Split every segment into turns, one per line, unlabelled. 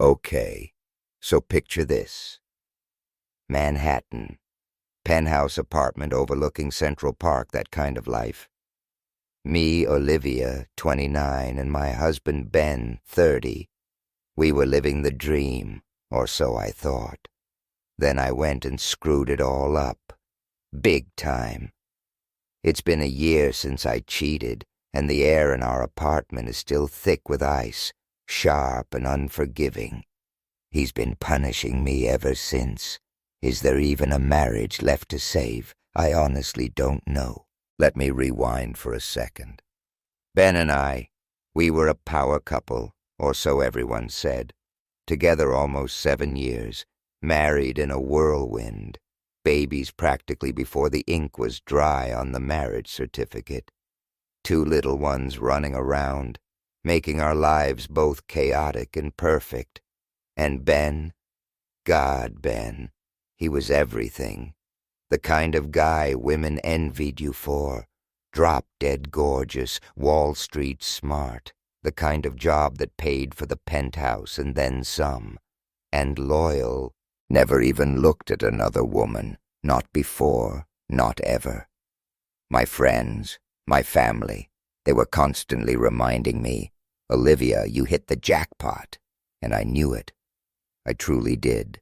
Okay, so picture this. Manhattan, penthouse apartment overlooking Central Park, that kind of life. Me, Olivia, 29, and my husband Ben, 30. We were living the dream, or so I thought. Then I went and screwed it all up. Big time. It's been a year since I cheated, and the air in our apartment is still thick with ice, sharp and unforgiving. He's been punishing me ever since. Is there even a marriage left to save? I honestly don't know. Let me rewind for a second. Ben and I, we were a power couple, or so everyone said. Together almost 7 years, married in a whirlwind. Babies practically before the ink was dry on the marriage certificate. 2 little ones running around, making our lives both chaotic and perfect. And Ben, God, Ben, he was everything. The kind of guy women envied you for. Drop-dead gorgeous, Wall Street smart. The kind of job that paid for the penthouse and then some. And loyal. Never even looked at another woman. Not before, not ever. My friends, my family, they were constantly reminding me, Olivia, you hit the jackpot. And I knew it. I truly did.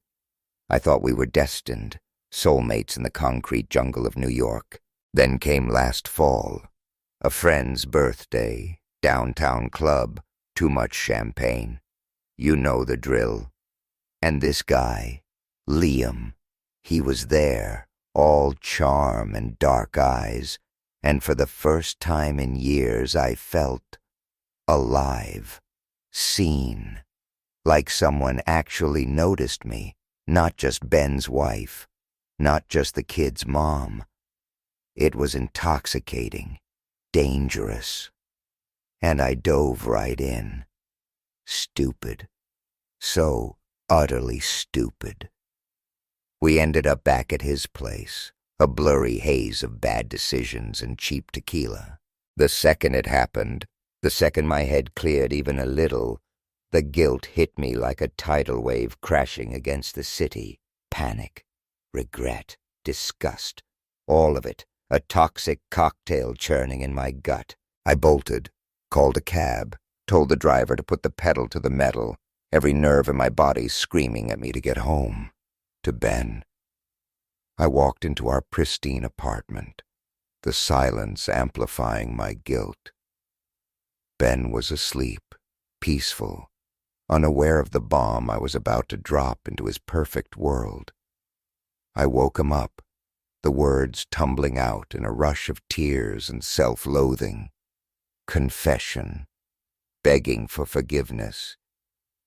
I thought we were destined, soulmates in the concrete jungle of New York. Then came last fall, a friend's birthday, downtown club, too much champagne. You know the drill. And this guy, Liam, he was there, all charm and dark eyes, and for the first time in years I felt alive, seen, like someone actually noticed me, not just Ben's wife, not just the kid's mom. It was intoxicating, dangerous, and I dove right in. Stupid, so utterly stupid. We ended up back at his place, a blurry haze of bad decisions and cheap tequila. The second it happened, the second my head cleared even a little, the guilt hit me like a tidal wave crashing against the city. Panic, regret, disgust, all of it, a toxic cocktail churning in my gut. I bolted, called a cab, told the driver to put the pedal to the metal, every nerve in my body screaming at me to get home. To Ben. I walked into our pristine apartment, the silence amplifying my guilt. Ben was asleep, peaceful, unaware of the bomb I was about to drop into his perfect world. I woke him up, the words tumbling out in a rush of tears and self-loathing. Confession, begging for forgiveness,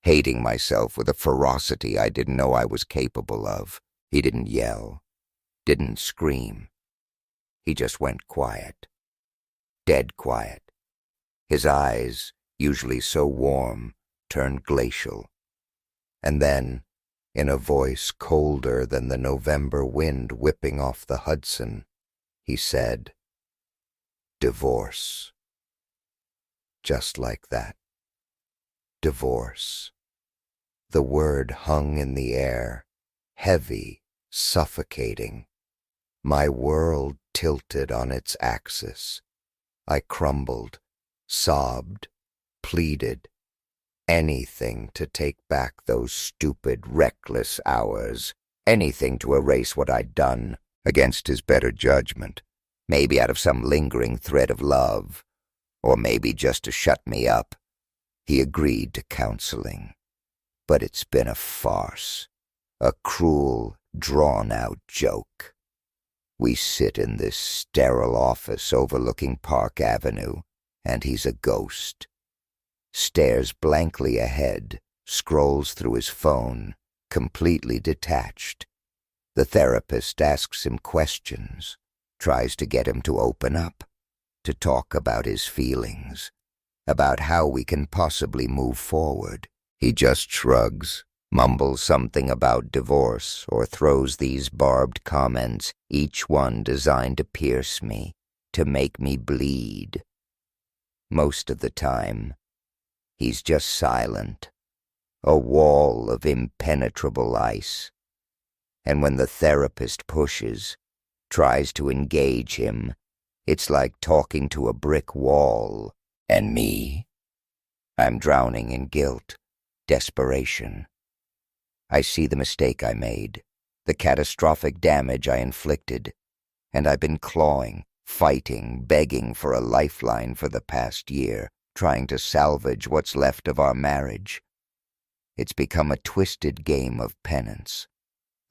hating myself with a ferocity I didn't know I was capable of. He didn't yell, didn't scream. He just went quiet, dead quiet. His eyes, usually so warm, turned glacial. And then, in a voice colder than the November wind whipping off the Hudson, he said, "Divorce." Just like that. Divorce. The word hung in the air, heavy, suffocating. My world tilted on its axis. I crumbled, sobbed, pleaded. Anything to take back those stupid, reckless hours. Anything to erase what I'd done, against his better judgment. Maybe out of some lingering thread of love. Or maybe just to shut me up. He agreed to counseling. But it's been a farce. A cruel, drawn-out joke. We sit in this sterile office overlooking Park Avenue, and he's a ghost. Stares blankly ahead, scrolls through his phone, completely detached. The therapist asks him questions, tries to get him to open up, to talk about his feelings, about how we can possibly move forward. He just shrugs, mumbles something about divorce, or throws these barbed comments, each one designed to pierce me, to make me bleed. Most of the time, he's just silent, a wall of impenetrable ice. And when the therapist pushes, tries to engage him, it's like talking to a brick wall. And me? I'm drowning in guilt, desperation. I see the mistake I made, the catastrophic damage I inflicted, and I've been clawing, fighting, begging for a lifeline for the past year, trying to salvage what's left of our marriage. It's become a twisted game of penance.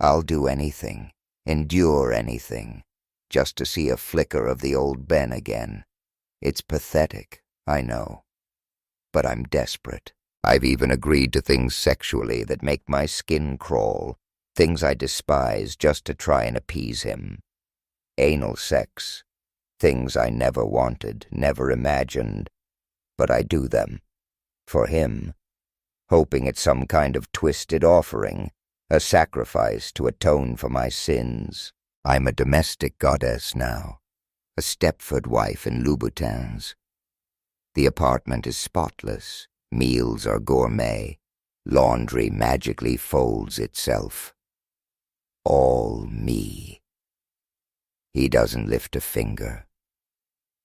I'll do anything, endure anything, just to see a flicker of the old Ben again. It's pathetic, I know, but I'm desperate. I've even agreed to things sexually that make my skin crawl, things I despise just to try and appease him. Anal sex, things I never wanted, never imagined, but I do them, for him, hoping it's some kind of twisted offering, a sacrifice to atone for my sins. I'm a domestic goddess now, a Stepford wife in Louboutins. The apartment is spotless, meals are gourmet, laundry magically folds itself. All me. He doesn't lift a finger.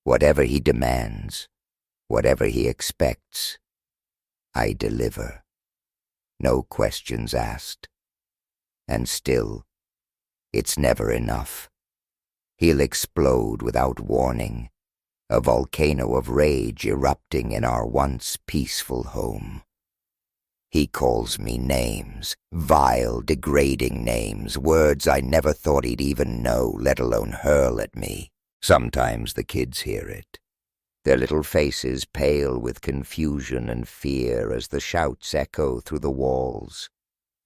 Whatever he demands, whatever he expects, I deliver. No questions asked. And still, it's never enough. He'll explode without warning, a volcano of rage erupting in our once peaceful home. He calls me names, vile, degrading names, words I never thought he'd even know, let alone hurl at me. Sometimes the kids hear it, their little faces pale with confusion and fear as the shouts echo through the walls.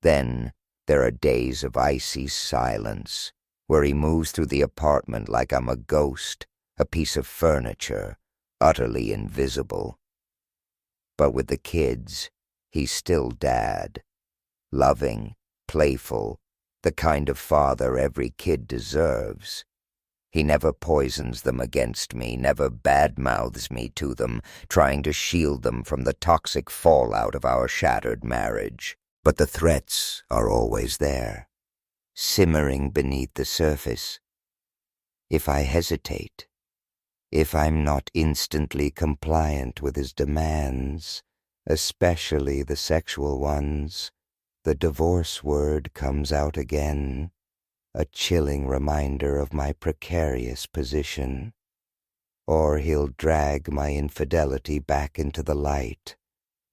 Then there are days of icy silence, where he moves through the apartment like I'm a ghost, a piece of furniture, utterly invisible. But with the kids, he's still Dad, loving, playful, the kind of father every kid deserves. He never poisons them against me, never badmouths me to them, trying to shield them from the toxic fallout of our shattered marriage. But the threats are always there, simmering beneath the surface. If I hesitate, if I'm not instantly compliant with his demands, especially the sexual ones, the divorce word comes out again, a chilling reminder of my precarious position. Or he'll drag my infidelity back into the light,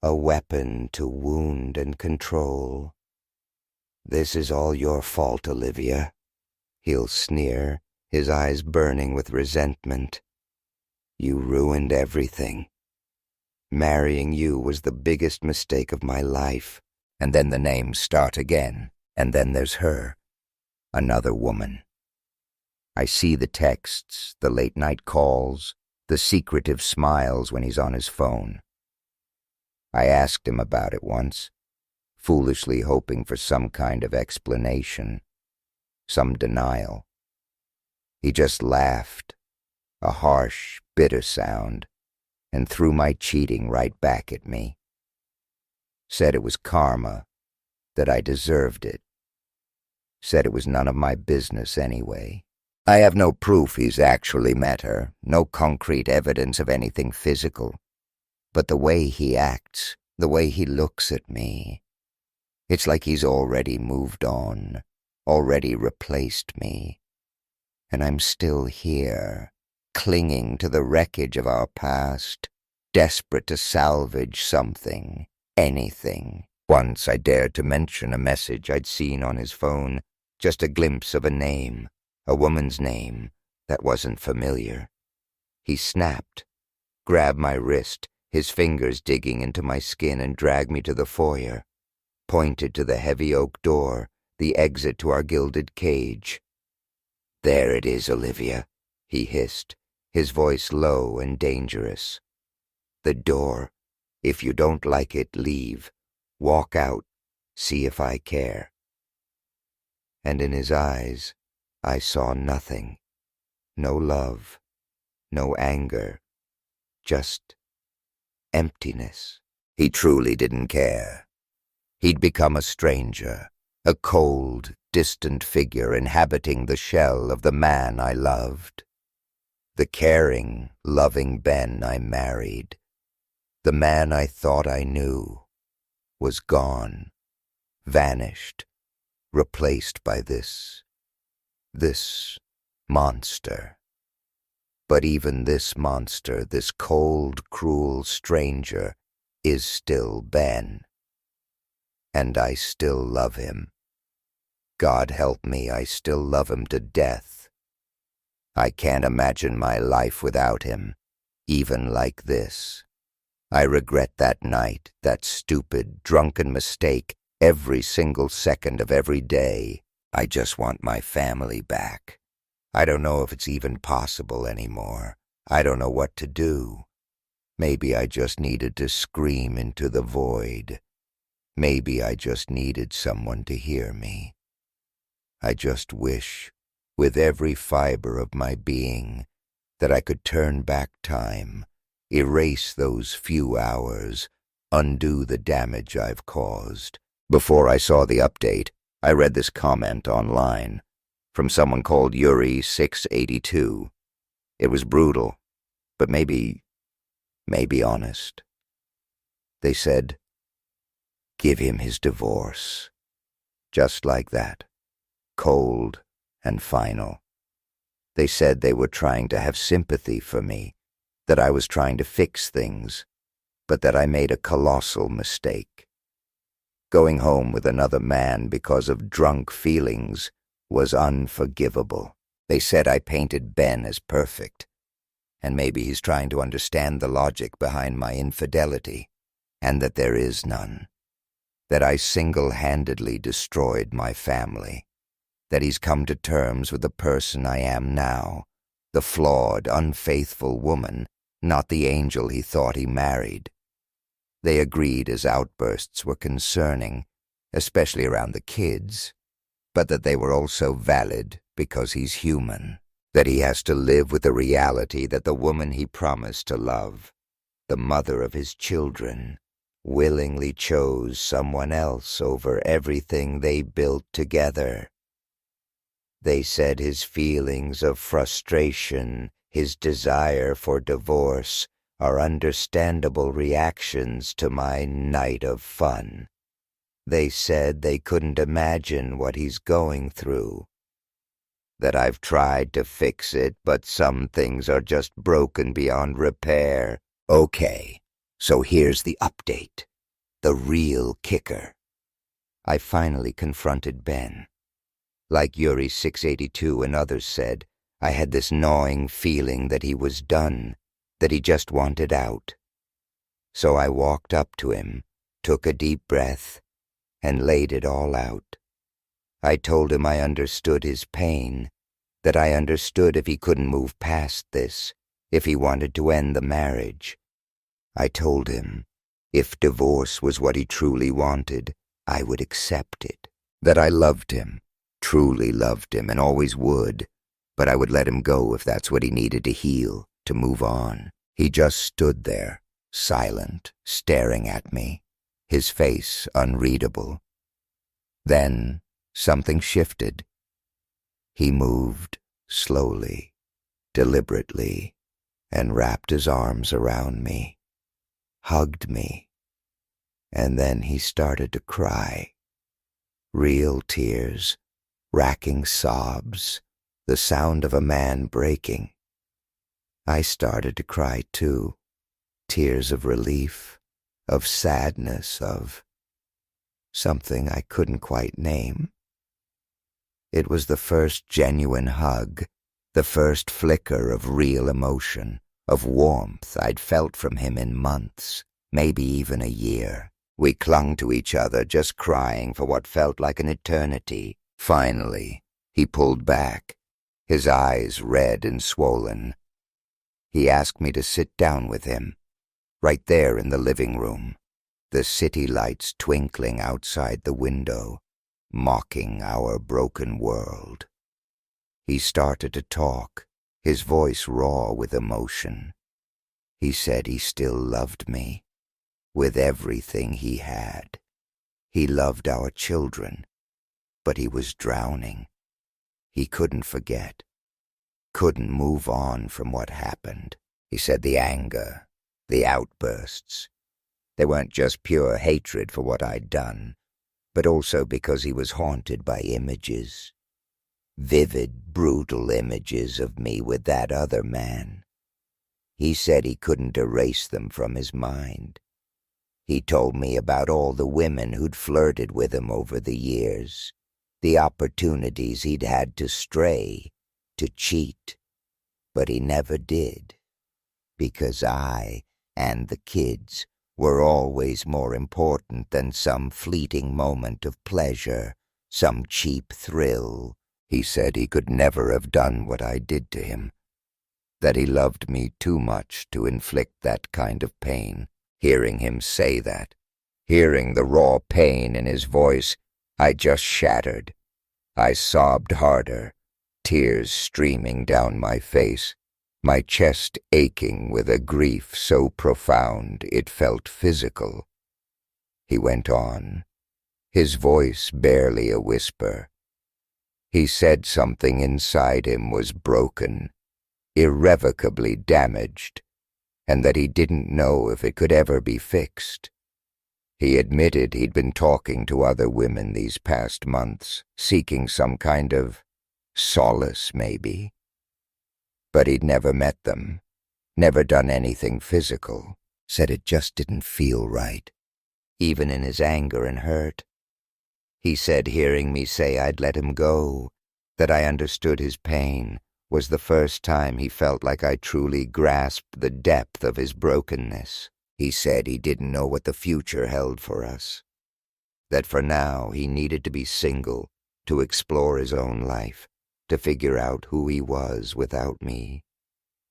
a weapon to wound and control. "This is all your fault, Olivia," he'll sneer, his eyes burning with resentment. "You ruined everything. Marrying you was the biggest mistake of my life." And then the names start again, and then there's her, another woman. I see the texts, the late-night calls, the secretive smiles when he's on his phone. I asked him about it once, foolishly hoping for some kind of explanation, some denial. He just laughed, a harsh, bitter sound, and threw my cheating right back at me. Said it was karma, that I deserved it. Said it was none of my business anyway. I have no proof he's actually met her, no concrete evidence of anything physical. But the way he acts, the way he looks at me, it's like he's already moved on, already replaced me. And I'm still here, clinging to the wreckage of our past, desperate to salvage something, anything. Once I dared to mention a message I'd seen on his phone, just a glimpse of a name, a woman's name that wasn't familiar. He snapped, grabbed my wrist, his fingers digging into my skin, and dragged me to the foyer, pointed to the heavy oak door, the exit to our gilded cage. "There it is, Olivia," he hissed, his voice low and dangerous. "The door. If you don't like it, leave. Walk out. See if I care." And in his eyes, I saw nothing. No love, no anger, just emptiness. He truly didn't care. He'd become a stranger, a cold, distant figure inhabiting the shell of the man I loved. The caring, loving Ben I married, the man I thought I knew, was gone, vanished, replaced by this monster. But even this monster, this cold, cruel stranger, is still Ben. And I still love him. God help me, I still love him to death. I can't imagine my life without him, even like this. I regret that night, that stupid, drunken mistake, every single second of every day. I just want my family back. I don't know if it's even possible anymore. I don't know what to do. Maybe I just needed to scream into the void. Maybe I just needed someone to hear me. I just wish, with every fiber of my being, that I could turn back time, erase those few hours, undo the damage I've caused. Before I saw the update, I read this comment online from someone called Yuri682. It was brutal, but maybe honest. They said, "Give him his divorce." Just like that. Cold and final. They said they were trying to have sympathy for me, that I was trying to fix things, but that I made a colossal mistake. Going home with another man because of drunk feelings was unforgivable. They said I painted Ben as perfect, and maybe he's trying to understand the logic behind my infidelity, and that there is none. That I single-handedly destroyed my family. That he's come to terms with the person I am now, the flawed, unfaithful woman, not the angel he thought he married. They agreed his outbursts were concerning, especially around the kids, but that they were also valid because he's human. That he has to live with the reality that the woman he promised to love, the mother of his children, willingly chose someone else over everything they built together. They said his feelings of frustration, his desire for divorce, are understandable reactions to my night of fun. They said they couldn't imagine what he's going through. That I've tried to fix it, but some things are just broken beyond repair. Okay, so here's the update. The real kicker. I finally confronted Ben. Like Yuri682 and others said, I had this gnawing feeling that he was done, that he just wanted out. So I walked up to him, took a deep breath, and laid it all out. I told him I understood his pain, that I understood if he couldn't move past this, if he wanted to end the marriage. I told him, if divorce was what he truly wanted, I would accept it. That I loved him, truly loved him, and always would, but I would let him go if that's what he needed to heal, to move on. He just stood there, silent, staring at me, his face unreadable. Then something shifted. He moved slowly, deliberately, and wrapped his arms around me, hugged me, and then he started to cry. Real tears, racking sobs, the sound of a man breaking. I started to cry too, tears of relief, of sadness, of something I couldn't quite name. It was the first genuine hug, the first flicker of real emotion, of warmth I'd felt from him in months, maybe even a year. We clung to each other, just crying for what felt like an eternity. Finally, he pulled back, his eyes red and swollen. He asked me to sit down with him, right there in the living room, the city lights twinkling outside the window, mocking our broken world. He started to talk, his voice raw with emotion. He said he still loved me, with everything he had. He loved our children, but he was drowning. He couldn't forget, couldn't move on from what happened. He said the anger, the outbursts, they weren't just pure hatred for what I'd done, but also because he was haunted by images, vivid, brutal images of me with that other man. He said he couldn't erase them from his mind. He told me about all the women who'd flirted with him over the years, the opportunities he'd had to stray, to cheat, but he never did, because I and the kids were always more important than some fleeting moment of pleasure, some cheap thrill. He said he could never have done what I did to him, that he loved me too much to inflict that kind of pain. Hearing him say that, hearing the raw pain in his voice, I just shattered. I sobbed harder, tears streaming down my face, my chest aching with a grief so profound it felt physical. He went on, his voice barely a whisper. He said something inside him was broken, irrevocably damaged, and that he didn't know if it could ever be fixed. He admitted he'd been talking to other women these past months, seeking some kind of solace, maybe. But he'd never met them, never done anything physical, said it just didn't feel right, even in his anger and hurt. He said hearing me say I'd let him go, that I understood his pain, was the first time he felt like I truly grasped the depth of his brokenness. He said he didn't know what the future held for us, that for now he needed to be single, to explore his own life, to figure out who he was without me,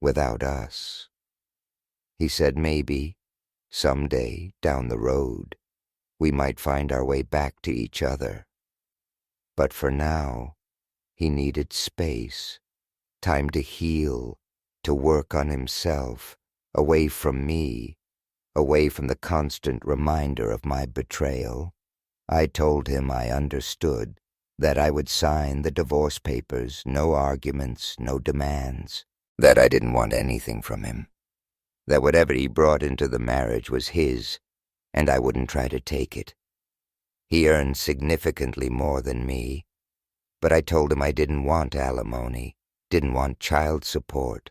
without us. He said maybe, someday, down the road, we might find our way back to each other. But for now, he needed space, time to heal, to work on himself, away from me, away from the constant reminder of my betrayal. I told him I understood, that I would sign the divorce papers, no arguments, no demands, that I didn't want anything from him, that whatever he brought into the marriage was his, and I wouldn't try to take it. He earned significantly more than me, but I told him I didn't want alimony, didn't want child support.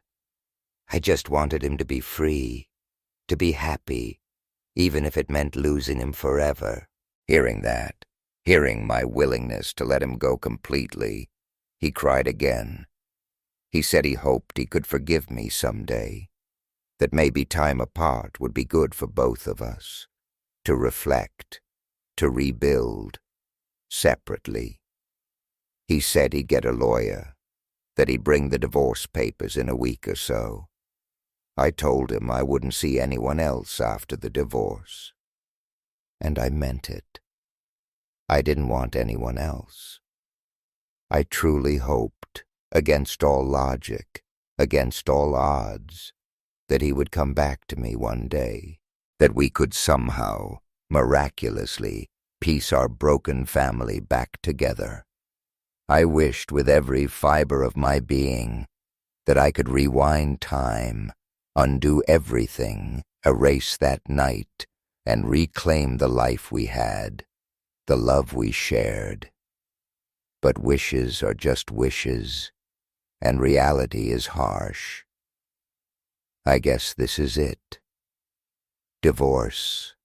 I just wanted him to be free, to be happy, even if it meant losing him forever. Hearing that, hearing my willingness to let him go completely, he cried again. He said he hoped he could forgive me someday, that maybe time apart would be good for both of us, to reflect, to rebuild, separately. He said he'd get a lawyer, that he'd bring the divorce papers in a week or so. I told him I wouldn't see anyone else after the divorce. And I meant it. I didn't want anyone else. I truly hoped, against all logic, against all odds, that he would come back to me one day, that we could somehow, miraculously, piece our broken family back together. I wished with every fiber of my being that I could rewind time, undo everything, erase that night, and reclaim the life we had, the love we shared. But wishes are just wishes, and reality is harsh. I guess this is it. Divorce.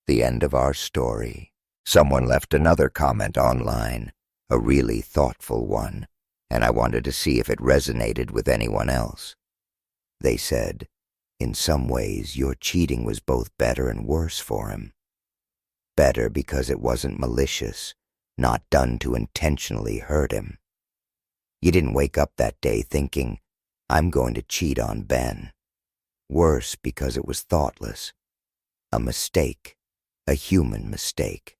The end of our story. Someone left another comment online, a really thoughtful one, and I wanted to see if it resonated with anyone else. They said, in some ways your cheating was both better and worse for him. Better because it wasn't malicious, not done to intentionally hurt him. You didn't wake up that day thinking, I'm going to cheat on Ben. Worse because it was thoughtless. A mistake, a human mistake.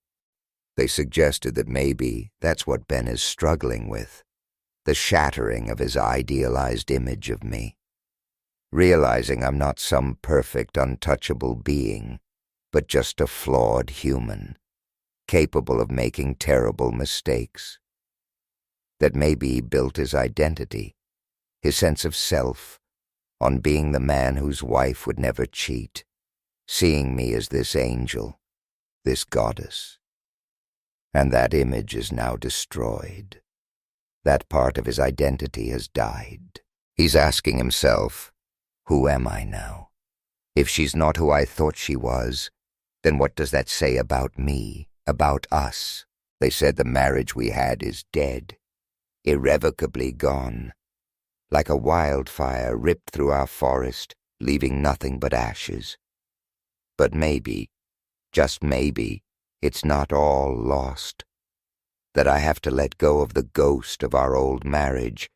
They suggested that maybe that's what Ben is struggling with, the shattering of his idealized image of me. Realizing I'm not some perfect, untouchable being, but just a flawed human. capable of making terrible mistakes. That maybe he built his identity, his sense of self, on being the man whose wife would never cheat, seeing me as this angel, this goddess. And that image is now destroyed. That part of his identity has died. He's asking himself, who am I now? If she's not who I thought she was, then what does that say about me, about us? They said the marriage we had is dead, irrevocably gone, like a wildfire ripped through our forest, leaving nothing but ashes. But maybe, just maybe, it's not all lost. That I have to let go of the ghost of our old marriage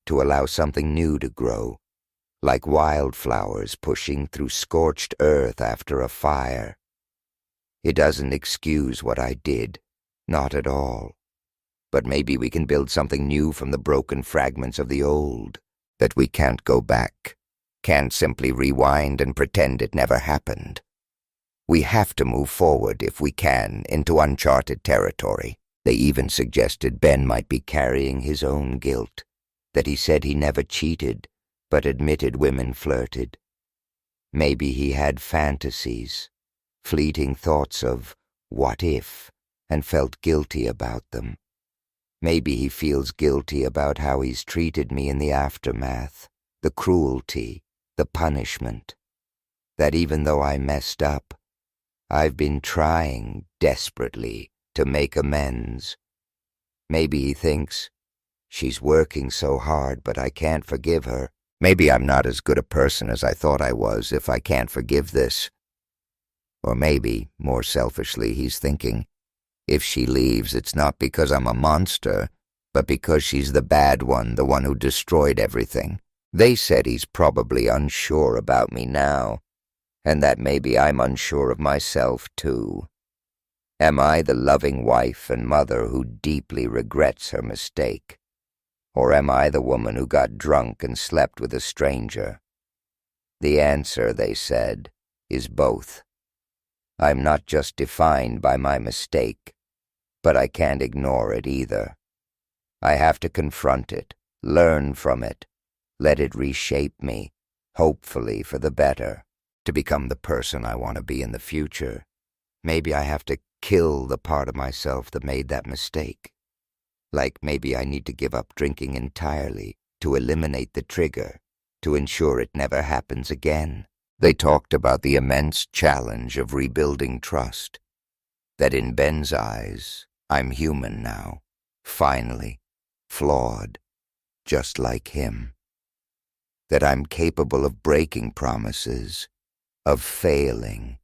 to allow something new to grow, like wildflowers pushing through scorched earth after a fire. It doesn't excuse what I did, not at all. But maybe we can build something new from the broken fragments of the old, that we can't go back, can't simply rewind and pretend it never happened. We have to move forward, if we can, into uncharted territory. They even suggested Ben might be carrying his own guilt, that he said he never cheated, but admitted women flirted. Maybe he had fantasies, fleeting thoughts of what if, and felt guilty about them. Maybe he feels guilty about how he's treated me in the aftermath, the cruelty, the punishment. That even though I messed up, I've been trying desperately to make amends. Maybe he thinks, she's working so hard, but I can't forgive her. Maybe I'm not as good a person as I thought I was if I can't forgive this. Or maybe, more selfishly, he's thinking, if she leaves, it's not because I'm a monster, but because she's the bad one, the one who destroyed everything. They said he's probably unsure about me now, and that maybe I'm unsure of myself too. Am I the loving wife and mother who deeply regrets her mistake? Or am I the woman who got drunk and slept with a stranger? The answer, they said, is both. I'm not just defined by my mistake, but I can't ignore it either. I have to confront it, learn from it, let it reshape me, hopefully for the better, to become the person I want to be in the future. Maybe I have to kill the part of myself that made that mistake. Like maybe I need to give up drinking entirely, to eliminate the trigger, to ensure it never happens again. They talked about the immense challenge of rebuilding trust, that in Ben's eyes, I'm human now, finally, flawed, just like him. That I'm capable of breaking promises, of failing.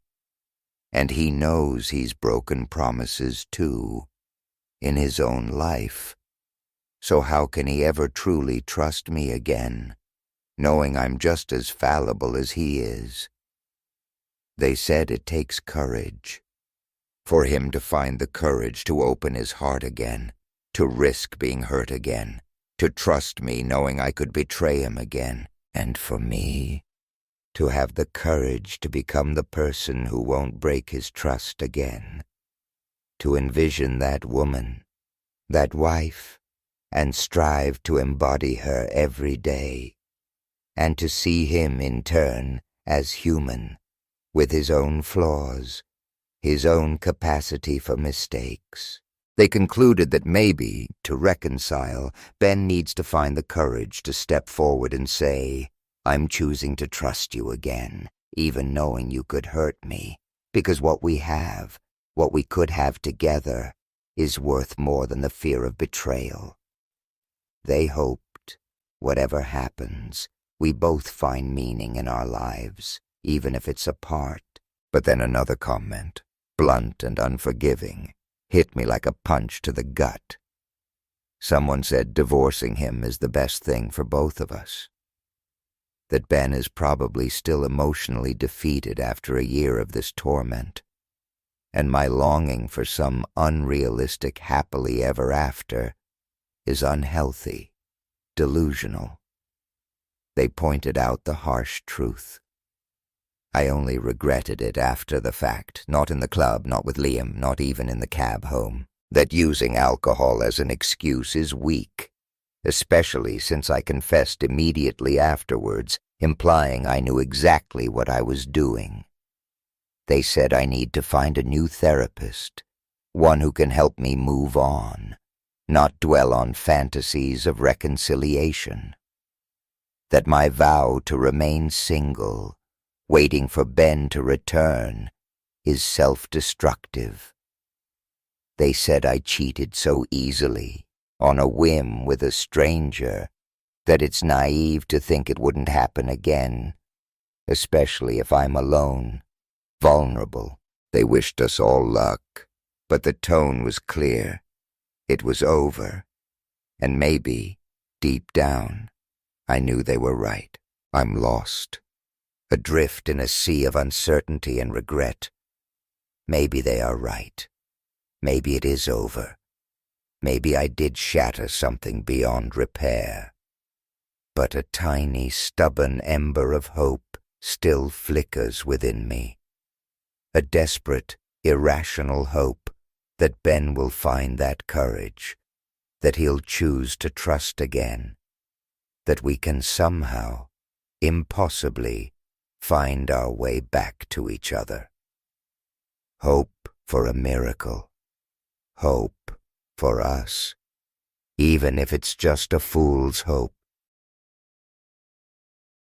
And he knows he's broken promises too, in his own life. So how can he ever truly trust me again, knowing I'm just as fallible as he is? They said it takes courage, for him to find the courage to open his heart again, to risk being hurt again, to trust me knowing I could betray him again, and for me to have the courage to become the person who won't break his trust again, to envision that woman, that wife, and strive to embody her every day, and to see him in turn as human, with his own flaws, his own capacity for mistakes. They concluded that maybe, to reconcile, Ben needs to find the courage to step forward and say, I'm choosing to trust you again, even knowing you could hurt me, because what we have, what we could have together, is worth more than the fear of betrayal. They hoped, whatever happens, we both find meaning in our lives, even if it's apart. But then another comment, blunt and unforgiving, hit me like a punch to the gut. Someone said divorcing him is the best thing for both of us. That Ben is probably still emotionally defeated after a year of this torment, and my longing for some unrealistic happily ever after is unhealthy, delusional. They pointed out the harsh truth. I only regretted it after the fact, not in the club, not with Liam, not even in the cab home. That using alcohol as an excuse is weak, especially since I confessed immediately afterwards, implying I knew exactly what I was doing. They said I need to find a new therapist, one who can help me move on, not dwell on fantasies of reconciliation. That my vow to remain single, waiting for Ben to return, is self-destructive. They said I cheated so easily, on a whim with a stranger, that it's naive to think it wouldn't happen again, especially if I'm alone, vulnerable. They wished us all luck, but the tone was clear. It was over, and maybe, deep down, I knew they were right. I'm lost, adrift in a sea of uncertainty and regret. Maybe they are right. Maybe it is over. Maybe I did shatter something beyond repair. But a tiny, stubborn ember of hope still flickers within me. A desperate, irrational hope that Ben will find that courage, that he'll choose to trust again, that we can somehow, impossibly, find our way back to each other. Hope for a miracle. Hope for us, even if it's just a fool's hope.